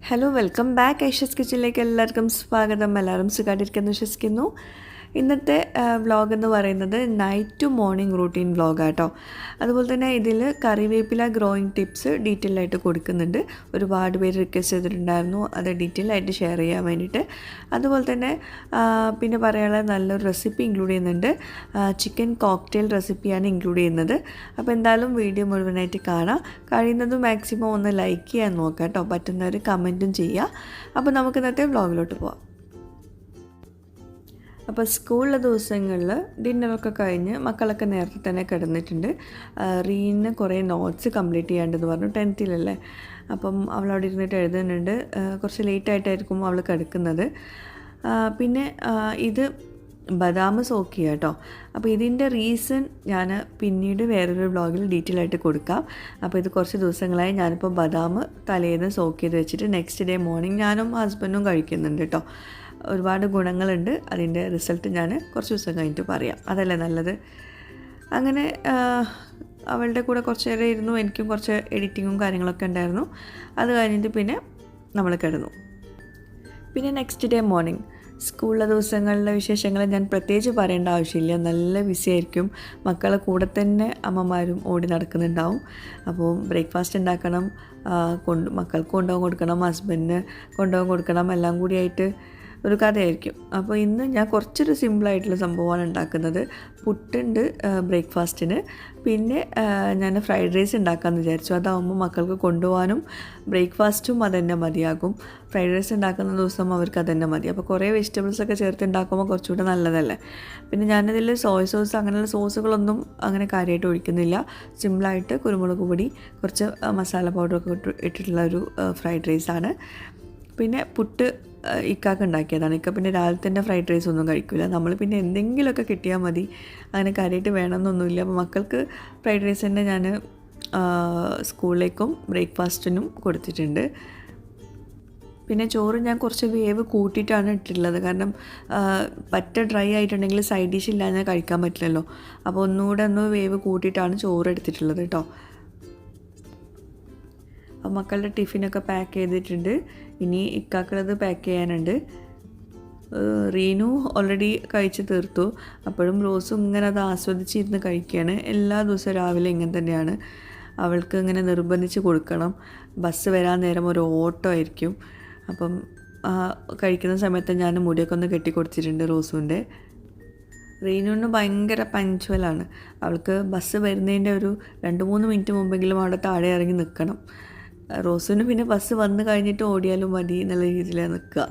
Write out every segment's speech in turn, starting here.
Hello welcome back Aisha's കിച്ചണിലേക്ക് എല്ലാവർക്കും സ്വാഗതം. എല്ലാവരും സുഖമായിട്ടിരിക്കുന്നു വിശ്വസിക്കുന്നു. ഇന്നത്തെ വ്ളോഗ് എന്ന് പറയുന്നത് നൈറ്റ് ടു മോർണിംഗ് റൂട്ടീൻ വ്ളോഗാട്ടോ. അതുപോലെ തന്നെ ഇതിൽ കറിവേപ്പില ഗ്രോയിങ് ടിപ്സ് ഡീറ്റെയിൽ ആയിട്ട് കൊടുക്കുന്നുണ്ട്. ഒരുപാട് പേര് റിക്വസ്റ്റ് ചെയ്തിട്ടുണ്ടായിരുന്നു അത് ഡീറ്റെയിൽ ആയിട്ട് ഷെയർ ചെയ്യാൻ വേണ്ടിയിട്ട്. അതുപോലെ തന്നെ പിന്നെ പറയാനുള്ള നല്ലൊരു റെസിപ്പി ഇൻക്ലൂഡ് ചെയ്യുന്നുണ്ട്. ചിക്കൻ കോക്ടെയിൽ റെസിപ്പിയാണ് ഇൻക്ലൂഡ് ചെയ്യുന്നത്. അപ്പോൾ എന്തായാലും വീഡിയോ മുഴുവനായിട്ട് കാണാം. കഴിയുന്നതും മാക്സിമം ഒന്ന് ലൈക്ക് ചെയ്യാൻ നോക്കാം കേട്ടോ. പറ്റുന്നവർ കമൻറ്റും ചെയ്യുക. അപ്പോൾ നമുക്ക് ഇന്നത്തെ വ്ളോഗിലോട്ട് പോവാം. അപ്പോൾ സ്കൂളിലെ ദിവസങ്ങളിൽ ഡിന്നറൊക്കെ കഴിഞ്ഞ് മക്കളൊക്കെ നേരത്തെ തന്നെ കിടന്നിട്ടുണ്ട്. റീന് കുറേ നോട്ട്സ് കംപ്ലീറ്റ് ചെയ്യാണ്ടെന്ന് പറഞ്ഞു. 10th അപ്പം അവളവിടെ ഇരുന്നിട്ട് എഴുതുന്നുണ്ട്. കുറച്ച് ലേറ്റായിട്ടായിരിക്കും അവൾ കിടക്കുന്നത്. പിന്നെ ഇത് ബദാം സോക്ക് ചെയ്യുക കേട്ടോ. അപ്പോൾ ഇതിൻ്റെ റീസൺ ഞാൻ പിന്നീട് വേറൊരു വ്ളോഗിൽ ഡീറ്റെയിൽ ആയിട്ട് കൊടുക്കാം. അപ്പോൾ ഇത് കുറച്ച് ദിവസങ്ങളായി ഞാനിപ്പോൾ ബദാം തലേന്ന് സോക്ക് ചെയ്ത് വെച്ചിട്ട് നെക്സ്റ്റ് ഡേ മോർണിംഗ് ഞാനും ഹസ്ബൻഡും കഴിക്കുന്നുണ്ട് കേട്ടോ. ഒരുപാട് ഗുണങ്ങളുണ്ട്. അതിൻ്റെ റിസൾട്ട് ഞാൻ കുറച്ച് ദിവസം കഴിഞ്ഞിട്ട് പറയാം. അതല്ലേ നല്ലത്. അങ്ങനെ അവളുടെ കൂടെ കുറച്ച് നേരം ഇരുന്നു. എനിക്കും കുറച്ച് എഡിറ്റിങ്ങും കാര്യങ്ങളൊക്കെ ഉണ്ടായിരുന്നു. അത് കഴിഞ്ഞിട്ട് പിന്നെ നമ്മൾ കിടന്നു. പിന്നെ നെക്സ്റ്റ് ഡേ മോർണിംഗ് സ്കൂളിലെ ദിവസങ്ങളിലെ വിശേഷങ്ങൾ ഞാൻ പ്രത്യേകിച്ച് പറയേണ്ട ആവശ്യമില്ല. നല്ല ബിസി ആയിരിക്കും. മക്കളെ കൂടെ തന്നെ അമ്മമാരും ഓടി നടക്കുന്നുണ്ടാവും. അപ്പോൾ ബ്രേക്ക്ഫാസ്റ്റ് ഉണ്ടാക്കണം, മക്കൾക്ക് കൊണ്ടുപോകാൻ കൊടുക്കണം, ഹസ്ബൻഡിന് കൊണ്ടുപോകാൻ കൊടുക്കണം, എല്ലാം കൂടിയായിട്ട് ഒരു കഥയായിരിക്കും. അപ്പോൾ ഇന്ന് ഞാൻ കുറച്ചൊരു സിമ്പിളായിട്ടുള്ള സംഭവമാണ് ഉണ്ടാക്കുന്നത്. പുട്ടുണ്ട് ബ്രേക്ക്ഫാസ്റ്റിന്. പിന്നെ ഞാൻ ഫ്രൈഡ് റൈസ് ഉണ്ടാക്കാമെന്ന് വിചാരിച്ചു. അതാവുമ്പോൾ മക്കൾക്ക് കൊണ്ടുപോകാനും ബ്രേക്ക്ഫാസ്റ്റും അതുതന്നെ മതിയാകും. ഫ്രൈഡ് റൈസ് ഉണ്ടാക്കുന്ന ദിവസം അവർക്ക് അതുതന്നെ മതി. അപ്പോൾ കുറേ വെജിറ്റബിൾസൊക്കെ ചേർത്ത് ഉണ്ടാക്കുമ്പോൾ കുറച്ചുകൂടെ നല്ലതല്ലേ. പിന്നെ ഞാനതിൽ സോയ സോസ് അങ്ങനെയുള്ള സോസുകളൊന്നും അങ്ങനെ കാര്യമായിട്ട് ഒഴിക്കുന്നില്ല. സിമ്പിളായിട്ട് കുരുമുളക് പൊടി, കുറച്ച് മസാല പൗഡറൊക്കെ ഇട്ടിട്ടുള്ള ഒരു ഫ്രൈഡ് റൈസാണ്. പിന്നെ പുട്ട് ഇക്കാക്ക് ഉണ്ടാക്കിയതാണ്. ഇക്ക പിന്നെ രാവിലെ തന്നെ ഫ്രൈഡ് റൈസ് ഒന്നും കഴിക്കില്ല. നമ്മൾ പിന്നെ എന്തെങ്കിലുമൊക്കെ കിട്ടിയാൽ മതി. അങ്ങനെ കാര്യമായിട്ട് വേണമെന്നൊന്നുമില്ല. അപ്പോൾ മക്കൾക്ക് ഫ്രൈഡ് റൈസ് തന്നെ ഞാൻ സ്കൂളിലേക്കും ബ്രേക്ക്ഫാസ്റ്റിനും കൊടുത്തിട്ടുണ്ട്. പിന്നെ ചോറ് ഞാൻ കുറച്ച് വേവ് കൂട്ടിയിട്ടാണ് ഇട്ടിട്ടുള്ളത്. കാരണം പറ്റ ഡ്രൈ ആയിട്ടുണ്ടെങ്കിൽ സൈഡ് ഡിഷ് ഇല്ലാതെ കഴിക്കാൻ പറ്റില്ലല്ലോ. അപ്പോൾ ഒന്നുകൂടെ വേവ് കൂട്ടിയിട്ടാണ് ചോറ് എടുത്തിട്ടുള്ളത് കേട്ടോ. മക്കളുടെ ടിഫിനൊക്കെ പാക്ക് ചെയ്തിട്ടുണ്ട്. ഇനി ഇക്കാക്കുള്ളത് പാക്ക് ചെയ്യാനുണ്ട്. റീനു ഓൾറെഡി കഴിച്ച് തീർത്തു. അപ്പോഴും റോസും ഇങ്ങനെ അത് ആസ്വദിച്ചിരുന്ന് കഴിക്കുകയാണ്. എല്ലാ ദിവസവും രാവിലെ ഇങ്ങനെ തന്നെയാണ്. അവൾക്ക് ഇങ്ങനെ നിർബന്ധിച്ച് കൊടുക്കണം. ബസ് വരാൻ നേരം ഒരു ഓട്ടോ ആയിരിക്കും. അപ്പം കഴിക്കുന്ന സമയത്ത് ഞാൻ മുടിയൊക്കെ ഒന്ന് കെട്ടിക്കൊടുത്തിട്ടുണ്ട് റോസുവിൻ്റെ. റീനുവിന് ഭയങ്കര പഞ്ച്വലാണ്. അവൾക്ക് ബസ് വരുന്നതിൻ്റെ ഒരു 2-3 മിനിറ്റ് മുമ്പെങ്കിലും അവിടെ താഴെ ഇറങ്ങി നിൽക്കണം. റോസിന് പിന്നെ ബസ് വന്ന് കഴിഞ്ഞിട്ട് ഓടിയാലും മതി എന്നുള്ള രീതിയിലാണ് നിൽക്കുക.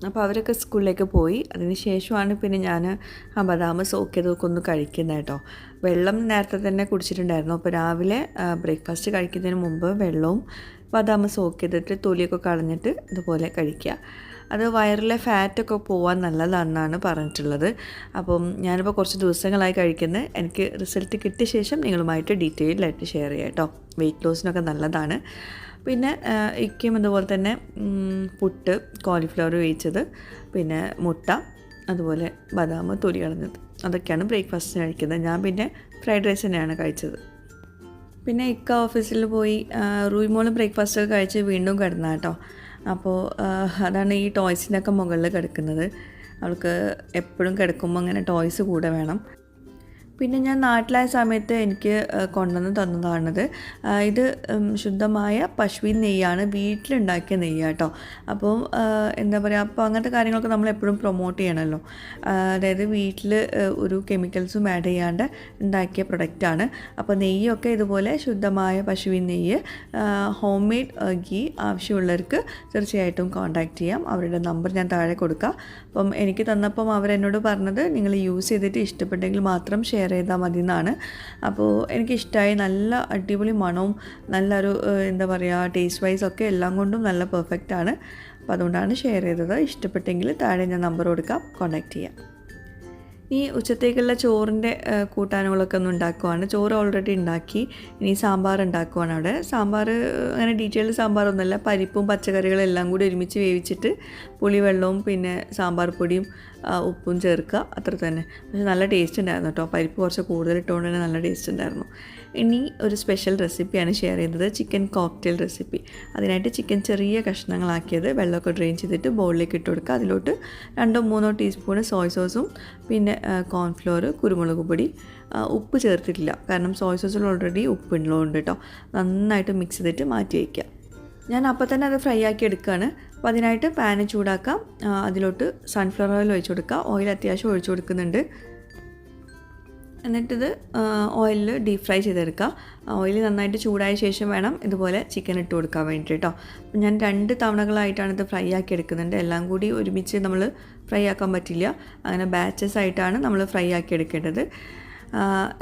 അപ്പോൾ അവരൊക്കെ സ്കൂളിലേക്ക് പോയി. അതിന് ശേഷമാണ് പിന്നെ ഞാൻ ബദാം സോക്ക് ചെയ്തൊക്കെ ഒന്ന് കഴിക്കുന്നത് കേട്ടോ. വെള്ളം നേരത്തെ തന്നെ കുടിച്ചിട്ടുണ്ടായിരുന്നു. അപ്പോൾ രാവിലെ ബ്രേക്ക്ഫാസ്റ്റ് കഴിക്കുന്നതിന് മുമ്പ് വെള്ളവും ബദാം സോക്ക് ചെയ്തിട്ട് തൊലിയൊക്കെ കളഞ്ഞിട്ട് ഇതുപോലെ കഴിക്കുക. അത് വയറിലെ ഫാറ്റൊക്കെ പോകാൻ നല്ലതാണെന്നാണ് പറഞ്ഞിട്ടുള്ളത്. അപ്പം ഞാനിപ്പോൾ കുറച്ച് ദിവസങ്ങളായി കഴിക്കുന്നത്. എനിക്ക് റിസൾട്ട് കിട്ടിയ ശേഷം നിങ്ങളുമായിട്ട് ഡീറ്റെയിലായിട്ട് ഷെയർ ചെയ്യാം കേട്ടോ. വെയിറ്റ് ലോസിനൊക്കെ നല്ലതാണ്. പിന്നെ ഇക്കും അതുപോലെ തന്നെ പുട്ട്, കോളിഫ്ലവർ വേവിച്ചത്, പിന്നെ മുട്ട, അതുപോലെ ബദാം തൊലി കളഞ്ഞത്, അതൊക്കെയാണ് ബ്രേക്ക്ഫാസ്റ്റിന് കഴിക്കുന്നത്. ഞാൻ പിന്നെ ഫ്രൈഡ് റൈസ് തന്നെയാണ് കഴിച്ചത്. പിന്നെ ഇക്ക ഓഫീസിൽ പോയി റൂയിമോള് ബ്രേക്ക്ഫാസ്റ്റൊക്കെ കഴിച്ച് വീണ്ടും കിടന്ന കേട്ടോ. അപ്പോൾ അതാണ് ഈ ടോയ്സിനൊക്കെ മുകളിൽ കിടക്കുന്നത്. അവൾക്ക് എപ്പോഴും കിടക്കുമ്പോൾ അങ്ങനെ ടോയ്സ് കൂടെ വേണം. പിന്നെ ഞാൻ നാട്ടിലായ സമയത്ത് എനിക്ക് കൊണ്ടുവന്ന് തന്നതാണിത്. ഇത് ശുദ്ധമായ പശുവിൻ നെയ്യാണ്, വീട്ടിലുണ്ടാക്കിയ നെയ്യാണ് കേട്ടോ. അപ്പോൾ എന്താ പറയുക, അപ്പോൾ അങ്ങനത്തെ കാര്യങ്ങളൊക്കെ നമ്മൾ എപ്പോഴും പ്രൊമോട്ട് ചെയ്യണമല്ലോ. അതായത് വീട്ടിൽ ഒരു കെമിക്കൽസും ആഡ് ചെയ്യാണ്ട് ഉണ്ടാക്കിയ പ്രൊഡക്റ്റാണ്. അപ്പോൾ നെയ്യൊക്കെ ഇതുപോലെ ശുദ്ധമായ പശുവിൻ നെയ്യ്, ഹോം മെയ്ഡ് ഗീ ആവശ്യമുള്ളവർക്ക് തീർച്ചയായിട്ടും കോൺടാക്റ്റ് ചെയ്യാം. അവരുടെ നമ്പർ ഞാൻ താഴെ കൊടുക്കാം. അപ്പം എനിക്ക് തന്നപ്പം അവരെന്നോട് പറഞ്ഞത് നിങ്ങൾ യൂസ് ചെയ്തിട്ട് ഇഷ്ടപ്പെട്ടെങ്കിൽ മാത്രം ഷെയർ ചെയ്താൽ മതി എന്നാണ്. അപ്പോൾ എനിക്കിഷ്ടമായി. നല്ല അടിപൊളി മണവും നല്ലൊരു എന്താ പറയുക, ടേസ്റ്റ് വൈസ് ഒക്കെ എല്ലാം കൊണ്ടും നല്ല പെർഫെക്റ്റാണ്. അപ്പോൾ അതുകൊണ്ടാണ് ഷെയർ ചെയ്തത്. ഇഷ്ടപ്പെട്ടെങ്കിൽ താഴെ ഞാൻ നമ്പർ കൊടുക്കാം, കോൺടാക്റ്റ് ചെയ്യാം. ഈ ഉച്ചത്തേക്കുള്ള ചോറിൻ്റെ കൂട്ടാനുകളൊക്കെ ഒന്ന് ഉണ്ടാക്കുവാണ്. ചോറ് ഓൾറെഡി ഉണ്ടാക്കി. ഇനി സാമ്പാർ ഉണ്ടാക്കുവാണ് അവിടെ. സാമ്പാർ അങ്ങനെ ഡീറ്റെയിൽഡ് സാമ്പാറൊന്നുമല്ല, പരിപ്പും പച്ചക്കറികളും എല്ലാം കൂടി ഒരുമിച്ച് വേവിച്ചിട്ട് പുളിവെള്ളവും പിന്നെ സാമ്പാർ പൊടിയും ഉപ്പും ചേർക്കുക, അത്ര തന്നെ. പക്ഷേ നല്ല ടേസ്റ്റ് ഉണ്ടായിരുന്നു കേട്ടോ. പരിപ്പ് കുറച്ച് കൂടുതൽ ഇട്ടുകൊണ്ട് തന്നെ നല്ല ടേസ്റ്റ് ഉണ്ടായിരുന്നു. ഇനി ഒരു സ്പെഷ്യൽ റെസിപ്പിയാണ് ഷെയർ ചെയ്യുന്നത്, ചിക്കൻ കോക്ടെയിൽ റെസിപ്പി. അതിനായിട്ട് ചിക്കൻ ചെറിയ കഷ്ണങ്ങളാക്കിയത് വെള്ളമൊക്കെ ഡ്രെയിൻ ചെയ്തിട്ട് ബൗളിലേക്ക് ഇട്ട് കൊടുക്കുക. അതിലോട്ട് 2-3 ടീസ്പൂൺ സോയ് സോസും പിന്നെ കോൺഫ്ലോർ, കുരുമുളക് പൊടി, ഉപ്പ് ചേർത്തിട്ടില്ല കാരണം സോയ് സോസിൽ ഓൾറെഡി ഉപ്പുള്ളതുകൊണ്ട് കേട്ടോ. നന്നായിട്ട് മിക്സ് ചെയ്തിട്ട് മാറ്റി വയ്ക്കുക. ഞാൻ അപ്പോൾ തന്നെ അത് ഫ്രൈ ആക്കി എടുക്കുകയാണ്. അപ്പോൾ അതിനായിട്ട് പാന് ചൂടാക്കാം. അതിലോട്ട് സൺഫ്ലവർ ഓയിൽ ഒഴിച്ചു കൊടുക്കുക. ഓയിൽ അത്യാവശ്യം ഒഴിച്ചു കൊടുക്കുന്നുണ്ട്. എന്നിട്ടിത് ഓയിലിൽ ഡീപ് ഫ്രൈ ചെയ്തെടുക്കുക. ഓയിൽ നന്നായിട്ട് ചൂടായ ശേഷം വേണം ഇതുപോലെ ചിക്കൻ ഇട്ട് കൊടുക്കാൻ വേണ്ടിയിട്ട് കേട്ടോ. ഞാൻ 2 തവണകളായിട്ടാണ് ഇത് ഫ്രൈ ആക്കി എടുക്കുന്നുണ്ട്. എല്ലാം കൂടി ഒരുമിച്ച് നമ്മൾ ഫ്രൈ ആക്കാൻ പറ്റില്ല. അങ്ങനെ ബാച്ചസ് ആയിട്ടാണ് നമ്മൾ ഫ്രൈ ആക്കി എടുക്കേണ്ടത്.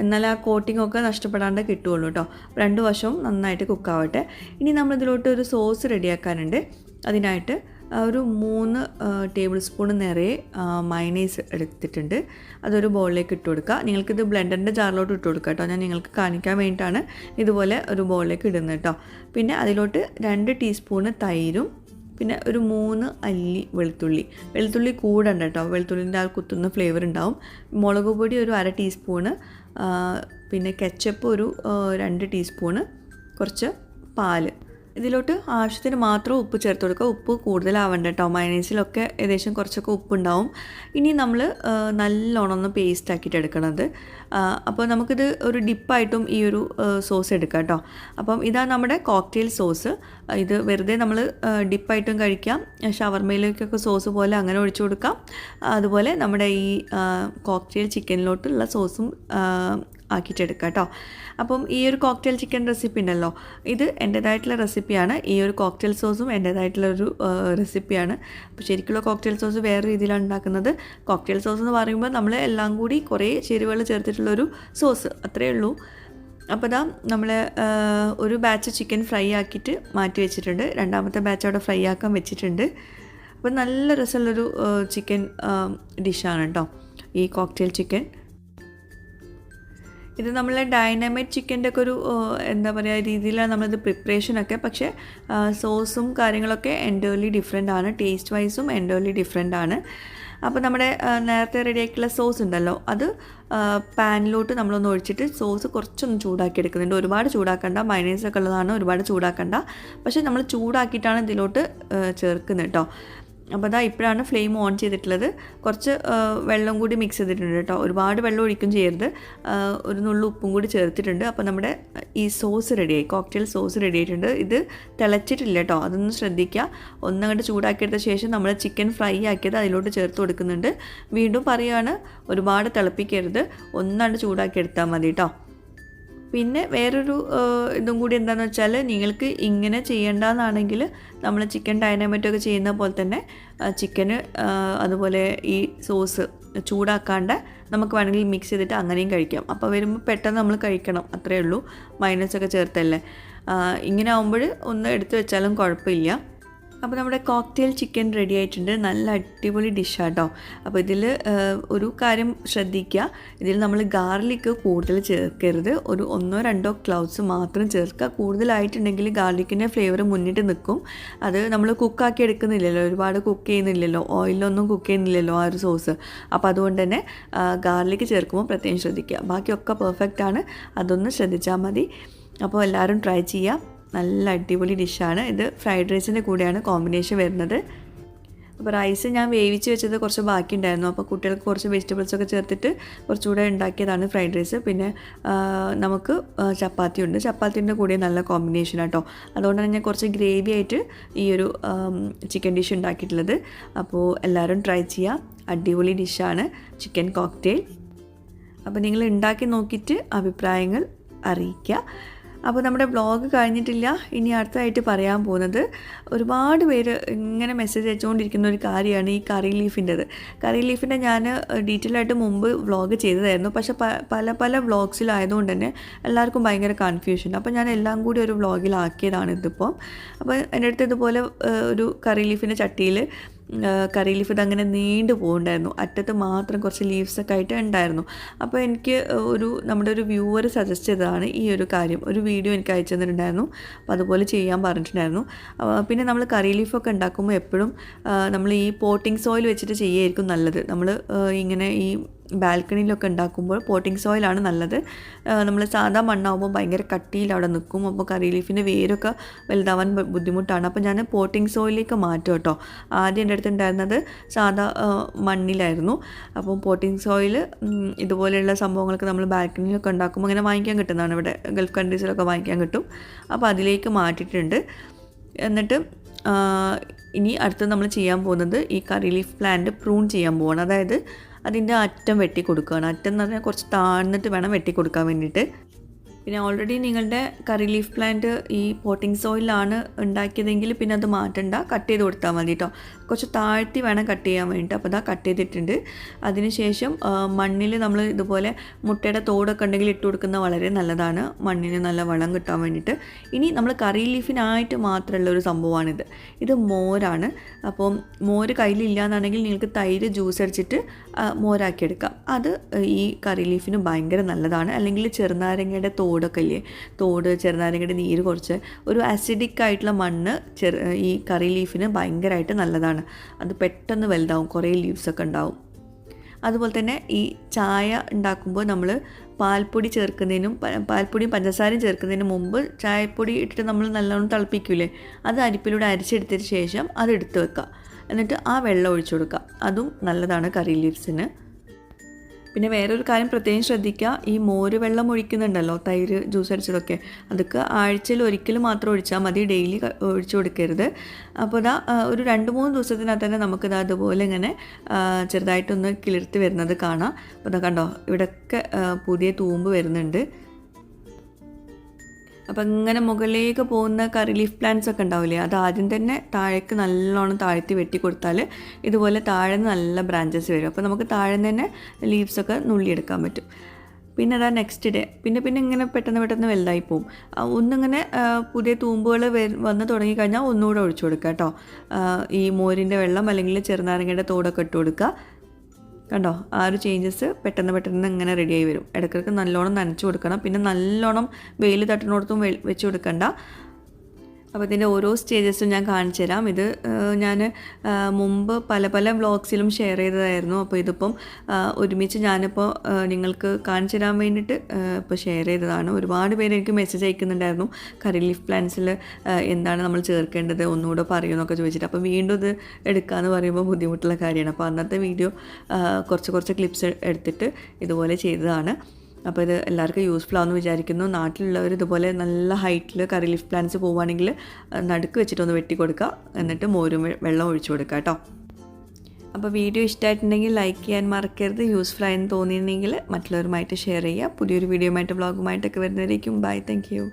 എന്നാൽ ആ കോട്ടിങ്ങൊക്കെ നഷ്ടപ്പെടാണ്ട് കിട്ടുകയുള്ളൂ കേട്ടോ. 2 വശവും നന്നായിട്ട് കുക്കാവട്ടെ. ഇനി നമ്മളിതിലോട്ട് ഒരു സോസ് റെഡിയാക്കാനുണ്ട്. അതിനായിട്ട് ഒരു 3 ടേബിൾ സ്പൂൺ നിറയെ മയണൈസ് എടുത്തിട്ടുണ്ട്. അതൊരു ബൗളിലേക്ക് ഇട്ട് കൊടുക്കുക. നിങ്ങൾക്കിത് ബ്ലെൻഡറിൻ്റെ ജാറിലോട്ട് ഇട്ട് കൊടുക്കുക കേട്ടോ. ഞാൻ നിങ്ങൾക്ക് കാണിക്കാൻ വേണ്ടിയിട്ടാണ് ഇതുപോലെ ഒരു ബൗളിലേക്ക് ഇടുന്നത് കേട്ടോ. പിന്നെ അതിലോട്ട് 2 ടീസ്പൂണ് തൈരും പിന്നെ ഒരു 3 അല്ലി വെളുത്തുള്ളി കൂടണ്ട കേട്ടോ. വെളുത്തുള്ളിൻ്റെ ആ കുത്തുന്ന ഫ്ലേവർ ഉണ്ടാവും. മുളക് പൊടി ഒരു 1/2 ടീസ്പൂണ്, പിന്നെ കെച്ചപ്പ് ഒരു 2 ടീസ്പൂണ്, കുറച്ച് പാല്. ഇതിലോട്ട് ആവശ്യത്തിന് മാത്രം ഉപ്പ് ചേർത്ത് കൊടുക്കുക. ഉപ്പ് കൂടുതലാവണ്ട കേട്ടോ. മയണൈസിലൊക്കെ ഏകദേശം കുറച്ചൊക്കെ ഉപ്പുണ്ടാവും. ഇനി നമ്മൾ നല്ലോണം ഒന്ന് പേസ്റ്റ് ആക്കിയിട്ട് എടുക്കണത്. അപ്പോൾ നമുക്കിത് ഒരു ഡിപ്പായിട്ടും ഈ ഒരു സോസ് എടുക്കാം കേട്ടോ. അപ്പം ഇതാണ് നമ്മുടെ കോക്ടെയിൽ സോസ്. ഇത് വെറുതെ നമ്മൾ ഡിപ്പായിട്ടും കഴിക്കാം. ഷവർമയിലേക്കൊക്കെ സോസ് പോലെ അങ്ങനെ ഒഴിച്ചു കൊടുക്കാം. അതുപോലെ നമ്മുടെ ഈ കോക്ടെയിൽ ചിക്കനിലോട്ടുള്ള സോസും ആക്കിയിട്ടെടുക്കാം കേട്ടോ. അപ്പം ഈ ഒരു കോക്ടെയിൽ ചിക്കൻ റെസിപ്പി ഉണ്ടല്ലോ, ഇത് എൻ്റേതായിട്ടുള്ള റെസിപ്പിയാണ്. ഈ ഒരു കോക്ടെയിൽ സോസും എൻ്റേതായിട്ടുള്ളൊരു റെസിപ്പിയാണ്. അപ്പോൾ ശരിക്കുള്ള കോക്ടെയിൽ സോസ് വേറെ രീതിയിലാണ് ഉണ്ടാക്കുന്നത്. കോക്ടെയിൽ സോസ് എന്ന് പറയുമ്പോൾ നമ്മൾ എല്ലാം കൂടി കുറേ ചേരുവകൾ ചേർത്തിട്ടുള്ളൊരു സോസ്, അത്രയേ ഉള്ളൂ. അപ്പോൾ ഇതാ നമ്മൾ ഒരു ബാച്ച് ചിക്കൻ ഫ്രൈ ആക്കിയിട്ട് മാറ്റി വെച്ചിട്ടുണ്ട്. രണ്ടാമത്തെ ബാച്ച് അവിടെ ഫ്രൈ ആക്കാൻ വെച്ചിട്ടുണ്ട്. അപ്പോൾ നല്ല രസമുള്ളൊരു ചിക്കൻ ഡിഷാണ് കേട്ടോ ഈ കോക്ടെയിൽ ചിക്കൻ. ഇത് നമ്മളെ ഡൈനാമൈറ്റ് ചിക്കൻ്റെ ഒക്കെ ഒരു എന്താ പറയുക രീതിയിലാണ് നമ്മളിത് പ്രിപ്പറേഷനൊക്കെ. പക്ഷേ സോസും കാര്യങ്ങളൊക്കെ എൻറ്റയർലി ഡിഫറെൻ്റ് ആണ്. ടേസ്റ്റ് വൈസും എൻറ്റയർലി ഡിഫറെൻ്റ് ആണ്. അപ്പോൾ നമ്മുടെ നേരത്തെ റെഡിയാക്കിയുള്ള സോസ് ഉണ്ടല്ലോ, അത് പാനിലോട്ട് നമ്മളൊന്ന് ഒഴിച്ചിട്ട് സോസ് കുറച്ചൊന്ന് ചൂടാക്കി എടുക്കുന്നുണ്ട്. ഒരുപാട് ചൂടാക്കണ്ട, മയണൈസൊക്കെ ഉള്ളതാണ്, ഒരുപാട് ചൂടാക്കണ്ട. പക്ഷേ നമ്മൾ ചൂടാക്കിയിട്ടാണ് ഇതിലോട്ട് ചേർക്കുന്നത് കേട്ടോ. അപ്പോൾ അതാ ഇപ്പോഴാണ് ഫ്ലെയിം ഓൺ ചെയ്തിട്ടുള്ളത്. കുറച്ച് വെള്ളം കൂടി മിക്സ് ചെയ്തിട്ടുണ്ട് കേട്ടോ. ഒരുപാട് വെള്ളം ഒഴിക്കും ചെയ്യരുത്. ഒരു നുള്ളു ഉപ്പും കൂടി ചേർത്തിട്ടുണ്ട്. അപ്പോൾ നമ്മുടെ ഈ സോസ് റെഡിയായി, കോക്ടെയിൽ സോസ് റെഡി ആയിട്ടുണ്ട്. ഇത് തിളച്ചിട്ടില്ല കേട്ടോ, അതൊന്ന് ശ്രദ്ധിക്കുക. ഒന്നങ്ങോട്ട് ചൂടാക്കിയെടുത്ത ശേഷം നമ്മൾ ചിക്കൻ ഫ്രൈ ആക്കിയത് അതിലോട്ട് ചേർത്ത് കൊടുക്കുന്നുണ്ട്. വീണ്ടും പറയുകയാണ്, ഒരുപാട് തിളപ്പിക്കരുത്, ഒന്നാണ്ട് ചൂടാക്കിയെടുത്താൽ മതി കേട്ടോ. പിന്നെ വേറൊരു ഇതും കൂടി എന്താണെന്ന് വെച്ചാൽ, നിങ്ങൾക്ക് ഇങ്ങനെ ചെയ്യേണ്ടതെന്നാണെങ്കിൽ നമ്മൾ ചിക്കൻ ഡൈനാമൈറ്റൊക്കെ ചെയ്യുന്ന പോലെ തന്നെ ചിക്കന് അതുപോലെ ഈ സോസ് ചൂടാക്കാണ്ട് നമുക്ക് വേണമെങ്കിൽ മിക്സ് ചെയ്തിട്ട് അങ്ങനെയും കഴിക്കാം. അപ്പോൾ വരുമ്പോൾ പെട്ടെന്ന് നമ്മൾ കഴിക്കണം, അത്രയേ ഉള്ളൂ. മൈനസൊക്കെ ചേർത്തല്ലേ. ഇങ്ങനെ ആകുമ്പോൾ ഒന്ന് എടുത്ത് വെച്ചാലും കുഴപ്പമില്ല. അപ്പോൾ നമ്മുടെ കോക്ടെയിൽ ചിക്കൻ റെഡി ആയിട്ടുണ്ട്. നല്ല അടിപൊളി ഡിഷാട്ടോ. അപ്പോൾ ഇതിൽ ഒരു കാര്യം ശ്രദ്ധിക്കുക, ഇതിൽ നമ്മൾ ഗാർലിക്ക് കൂടുതൽ ചേർക്കരുത്. ഒരു 1-2 ക്ലൗസ് മാത്രം ചേർക്കുക. കൂടുതലായിട്ടുണ്ടെങ്കിൽ ഗാർലിക്കിൻ്റെ ഫ്ലേവർ മുന്നിട്ട് നിൽക്കും. അത് നമ്മൾ കുക്കാക്കി എടുക്കുന്നില്ലല്ലോ, ഒരുപാട് കുക്ക് ചെയ്യുന്നില്ലല്ലോ, ഓയിലൊന്നും കുക്ക് ചെയ്യുന്നില്ലല്ലോ ആ ഒരു സോസ്. അപ്പോൾ അതുകൊണ്ട് തന്നെ ഗാർലിക്ക് ചേർക്കുമ്പോൾ പ്രത്യേകം ശ്രദ്ധിക്കുക. ബാക്കിയൊക്കെ പെർഫെക്റ്റ് ആണ്, അതൊന്ന് ശ്രദ്ധിച്ചാൽ മതി. അപ്പോൾ എല്ലാവരും ട്രൈ ചെയ്യാം. നല്ല അടിപൊളി ഡിഷാണ് ഇത്. ഫ്രൈഡ് റൈസിൻ്റെ കൂടെയാണ് കോമ്പിനേഷൻ വരുന്നത്. അപ്പോൾ റൈസ് ഞാൻ വേവിച്ച് വെച്ചത് കുറച്ച് ബാക്കിയുണ്ടായിരുന്നു. അപ്പോൾ കുട്ടികൾക്ക് കുറച്ച് വെജിറ്റബിൾസൊക്കെ ചേർത്തിട്ട് കുറച്ചുകൂടെ ഉണ്ടാക്കിയതാണ് ഫ്രൈഡ് റൈസ്. പിന്നെ നമുക്ക് ചപ്പാത്തി ഉണ്ട്. ചപ്പാത്തിൻ്റെ കൂടെ നല്ല കോമ്പിനേഷൻ ആട്ടോ. അതുകൊണ്ടാണ് ഞാൻ കുറച്ച് ഗ്രേവി ആയിട്ട് ഈ ഒരു ചിക്കൻ ഡിഷ് ഉണ്ടാക്കിയിട്ടുള്ളത്. അപ്പോൾ എല്ലാവരും ട്രൈ ചെയ്യുക. അടിപൊളി ഡിഷാണ് ചിക്കൻ കോക്ടെയിൽ. അപ്പോൾ നിങ്ങൾ ഉണ്ടാക്കി നോക്കിയിട്ട് അഭിപ്രായങ്ങൾ അറിയിക്കുക. അപ്പോൾ നമ്മുടെ വ്ളോഗ് കഴിഞ്ഞിട്ടില്ല. ഇനി അടുത്തതായിട്ട് പറയാൻ പോകുന്നത്, ഒരുപാട് പേര് ഇങ്ങനെ മെസ്സേജ് അയച്ചുകൊണ്ടിരിക്കുന്ന ഒരു കാര്യമാണ് ഈ കറി ലീഫിൻ്റെത്. കറി ലീഫിൻ്റെ ഞാൻ ഡീറ്റെയിൽ ആയിട്ട് മുമ്പ് വ്ളോഗ് ചെയ്തതായിരുന്നു. പക്ഷേ പല വ്ളോഗ്സിലായതുകൊണ്ട് തന്നെ എല്ലാവർക്കും ഭയങ്കര കൺഫ്യൂഷൻ. അപ്പോൾ ഞാൻ എല്ലാം കൂടി ഒരു വ്ളോഗിലാക്കിയതാണ് ഇതിപ്പോൾ. അപ്പോൾ എൻ്റെ അടുത്ത് ഇതുപോലെ ഒരു കറി ലീഫിൻ്റെ ചട്ടിയിൽ കറി ലീഫ് ഇതങ്ങനെ നീണ്ടു പോകുന്നുണ്ടായിരുന്നു. അറ്റത്ത് മാത്രം കുറച്ച് ലീവ്സൊക്കെ ആയിട്ട് ഉണ്ടായിരുന്നു. അപ്പോൾ എനിക്ക് നമ്മുടെ ഒരു വ്യൂവർ സജസ്റ്റ് ചെയ്തതാണ് ഈ ഒരു കാര്യം. ഒരു വീഡിയോ എനിക്ക് അയച്ചു തന്നിട്ടുണ്ടായിരുന്നു. അപ്പോൾ അതുപോലെ ചെയ്യാൻ പറഞ്ഞിട്ടുണ്ടായിരുന്നു. പിന്നെ നമ്മൾ കറി ലീഫൊക്കെ ഉണ്ടാക്കുമ്പോൾ എപ്പോഴും നമ്മൾ ഈ പോട്ടിംഗ് സോയിൽ വെച്ചിട്ട് ചെയ്യുമായിരിക്കും നല്ലത്. നമ്മൾ ഇങ്ങനെ ഈ ബാൽക്കണിയിലൊക്കെ ഉണ്ടാക്കുമ്പോൾ പോട്ടിംഗ് സോയിലാണ് നല്ലത്. നമ്മൾ സാധാ മണ്ണാകുമ്പോൾ ഭയങ്കര കട്ടിയിൽ അവിടെ നിൽക്കും. അപ്പോൾ കറി ലീഫിൻ്റെ വേരൊക്കെ വലുതാവാൻ ബുദ്ധിമുട്ടാണ്. അപ്പോൾ ഞാൻ പോട്ടിംഗ് സോയിലേക്ക് മാറ്റും കേട്ടോ. ആദ്യം എൻ്റെ അടുത്ത് ഉണ്ടായിരുന്നത് സാധാ മണ്ണിലായിരുന്നു. അപ്പോൾ പോട്ടിംഗ് സോയിൽ ഇതുപോലെയുള്ള സംഭവങ്ങളൊക്കെ നമ്മൾ ബാൽക്കണിയിലൊക്കെ ഉണ്ടാക്കുമ്പോൾ അങ്ങനെ വാങ്ങിക്കാൻ കിട്ടുന്നതാണ്. ഇവിടെ ഗൾഫ് കൺട്രീസിലൊക്കെ വാങ്ങിക്കാൻ കിട്ടും. അപ്പോൾ അതിലേക്ക് മാറ്റിയിട്ടുണ്ട്. എന്നിട്ട് ഇനി അടുത്ത് നമ്മൾ ചെയ്യാൻ പോകുന്നത് ഈ കറി ലീഫ് പ്ലാന്റ് പ്രൂൺ ചെയ്യാൻ പോവാണ്. അതായത് അതിൻ്റെ അറ്റം വെട്ടി കൊടുക്കുകയാണ്. അറ്റം എന്ന് പറഞ്ഞാൽ കുറച്ച് താഴ്ന്നിട്ട് വേണം വെട്ടി കൊടുക്കാൻ വേണ്ടിയിട്ട്. പിന്നെ ഓൾറെഡി നിങ്ങളുടെ കറി ലീഫ് പ്ലാന്റ് ഈ പോട്ടിംഗ് സോയിലാണ് ഉണ്ടാക്കിയതെങ്കിൽ പിന്നെ അത് മാറ്റണ്ട, കട്ട് ചെയ്ത് കൊടുത്താൽ മതി കേട്ടോ. കുറച്ച് താഴ്ത്തി വേണം കട്ട് ചെയ്യാൻ വേണ്ടിയിട്ട്. അപ്പോൾ അതാ കട്ട് ചെയ്തിട്ടുണ്ട്. അതിനുശേഷം മണ്ണിൽ നമ്മൾ ഇതുപോലെ മുട്ടയുടെ തോടൊക്കെ ഉണ്ടെങ്കിൽ ഇട്ട് കൊടുക്കുന്നത് വളരെ നല്ലതാണ്, മണ്ണിന് നല്ല വളം കിട്ടാൻ വേണ്ടിയിട്ട്. ഇനി നമ്മൾ കറി ലീഫിനായിട്ട് മാത്രമുള്ള ഒരു സംഭവമാണിത്. ഇത് മോരാണ്. അപ്പം മോര് കയ്യിലില്ല എന്നുണ്ടെങ്കിൽ നിങ്ങൾക്ക് തൈര് ജ്യൂസ് അടിച്ചിട്ട് മോരാക്കിയെടുക്കാം. അത് ഈ കറി ലീഫിന് ഭയങ്കര നല്ലതാണ്. അല്ലെങ്കിൽ ചെറുനാരങ്ങയുടെ തോടൊക്കെ ഇല്ലേ, തോട്, ചെറുനാരങ്ങയുടെ നീര് കുറച്ച് ഒരു അസിഡിക് ആയിട്ടുള്ള മണ്ണ് ഈ കറി ലീഫിന് ഭയങ്കരമായിട്ട് നല്ലതാണ്. അത് പെട്ടെന്ന് വലുതാവും, കുറേ ലീവ്സൊക്കെ ഉണ്ടാവും. അതുപോലെ തന്നെ ഈ ചായ ഉണ്ടാക്കുമ്പോൾ നമ്മൾ പാൽപ്പൊടി ചേർക്കുന്നതിനും പാൽപ്പൊടിയും പഞ്ചസാരയും ചേർക്കുന്നതിന് മുമ്പ് ചായപ്പൊടി ഇട്ടിട്ട് നമ്മൾ നല്ലോണം തിളപ്പിക്കൂലേ, അത് അരിപ്പിലൂടെ അരിച്ചെടുത്തതിന് ശേഷം അത് എടുത്ത് വെക്കുക. എന്നിട്ട് ആ വെള്ളം ഒഴിച്ചു കൊടുക്കുക. അതും നല്ലതാണ് കറി ലീവ്സിന്. പിന്നെ വേറൊരു കാര്യം പ്രത്യേകം ശ്രദ്ധിക്കുക, ഈ മോര് വെള്ളം ഒഴിക്കുന്നുണ്ടല്ലോ, തൈര് ജ്യൂസ് അടിച്ചതൊക്കെ, അതൊക്കെ ആഴ്ചയിൽ ഒരിക്കലും മാത്രം ഒഴിച്ചാൽ മതി, ഡെയിലി ഒഴിച്ചു കൊടുക്കരുത്. അപ്പോൾ ഇതാ ഒരു 2-3 ദിവസത്തിനകത്ത് തന്നെ നമുക്കിത് അതുപോലെ ഇങ്ങനെ ചെറുതായിട്ടൊന്ന് കിളിർത്ത് വരുന്നത് കാണാം. അപ്പോൾ ഇതാ കണ്ടോ, ഇവിടെയൊക്കെ പുതിയ തൂമ്പ് വരുന്നുണ്ട്. അപ്പോൾ ഇങ്ങനെ മുകളിലേക്ക് പോകുന്ന കറി ലീഫ് പ്ലാന്റ്സ് ഒക്കെ ഉണ്ടാവില്ലേ, അത് ആദ്യം തന്നെ താഴേക്ക് നല്ലോണം താഴ്ത്തി വെട്ടി കൊടുത്താൽ ഇതുപോലെ താഴെ നിന്ന് നല്ല ബ്രാഞ്ചസ് വരും. അപ്പോൾ നമുക്ക് താഴെ തന്നെ ലീവ്സൊക്കെ നുള്ളിയെടുക്കാൻ പറ്റും. പിന്നെ അതാ നെക്സ്റ്റ് ഡേ പിന്നെ ഇങ്ങനെ പെട്ടെന്ന് വലുതായി പോവും. ഒന്നിങ്ങനെ പുതിയ തൂമ്പുകൾ വന്ന് തുടങ്ങിക്കഴിഞ്ഞാൽ ഒന്നുകൂടെ ഒഴിച്ചു കൊടുക്കുക കേട്ടോ. ഈ മോരിൻ്റെ വെള്ളം അല്ലെങ്കിൽ ചെറുനാരങ്ങയുടെ തോടൊക്കെ ഇട്ട് കൊടുക്കുക. കണ്ടോ, ആ ഒരു ചേഞ്ചസ് പെട്ടെന്ന് ഇങ്ങനെ റെഡിയായി വരും. ഇടയ്ക്കിടയ്ക്ക് നല്ലോണം നനച്ച് കൊടുക്കണം. പിന്നെ നല്ലോണം വെയിൽ തട്ടുന്നിടത്തും വെച്ച് കൊടുക്കണ്ട. അപ്പോൾ ഇതിൻ്റെ ഓരോ സ്റ്റേജസും ഞാൻ കാണിച്ചു തരാം. ഇത് ഞാൻ മുമ്പ് പല വ്ളോഗ്സിലും ഷെയർ ചെയ്തതായിരുന്നു. അപ്പോൾ ഇതിപ്പം ഒരുമിച്ച് ഞാനിപ്പോൾ നിങ്ങൾക്ക് കാണിച്ചു തരാൻ വേണ്ടിയിട്ട് ഇപ്പോൾ ഷെയർ ചെയ്തതാണ്. ഒരുപാട് പേര് എനിക്ക് മെസ്സേജ് അയക്കുന്നുണ്ടായിരുന്നു, കറി ലീഫ് പ്ലാന്റ്സിൽ എന്താണ് നമ്മൾ ചേർക്കേണ്ടത് ഒന്നുകൂടെ പറയുമെന്നൊക്കെ ചോദിച്ചിട്ട്. അപ്പോൾ വീണ്ടും ഇത് എടുക്കാമെന്ന് പറയുമ്പോൾ ബുദ്ധിമുട്ടുള്ള കാര്യമാണ്. അപ്പോൾ അന്നത്തെ വീഡിയോ കുറച്ച് ക്ലിപ്സ് എടുത്തിട്ട് ഇതുപോലെ ചെയ്തതാണ്. അപ്പോൾ ഇത് എല്ലാവർക്കും യൂസ്ഫുൾ ആവുമെന്ന് വിചാരിക്കുന്നു. നാട്ടിലുള്ളവർ ഇതുപോലെ നല്ല ഹൈറ്റിൽ കറി ലീഫ് പ്ലാന്റ്സ് പോവുകയാണെങ്കിൽ നടുക്ക് വെച്ചിട്ടൊന്ന് വെട്ടി കൊടുക്കുക. എന്നിട്ട് മോരും വെള്ളം ഒഴിച്ചു കൊടുക്കുക കേട്ടോ. അപ്പോൾ വീഡിയോ ഇഷ്ടമായിട്ടുണ്ടെങ്കിൽ ലൈക്ക് ചെയ്യാൻ മറക്കരുത്. യൂസ്ഫുൾ ആയെന്ന് തോന്നിയിട്ടുണ്ടെങ്കിൽ മറ്റുള്ളവരുമായിട്ട് ഷെയർ ചെയ്യുക. പുതിയൊരു വീഡിയോയുമായിട്ട് വ്ളോഗുമായിട്ടൊക്കെ വരുന്നവരേക്കും ബൈ. Thank you.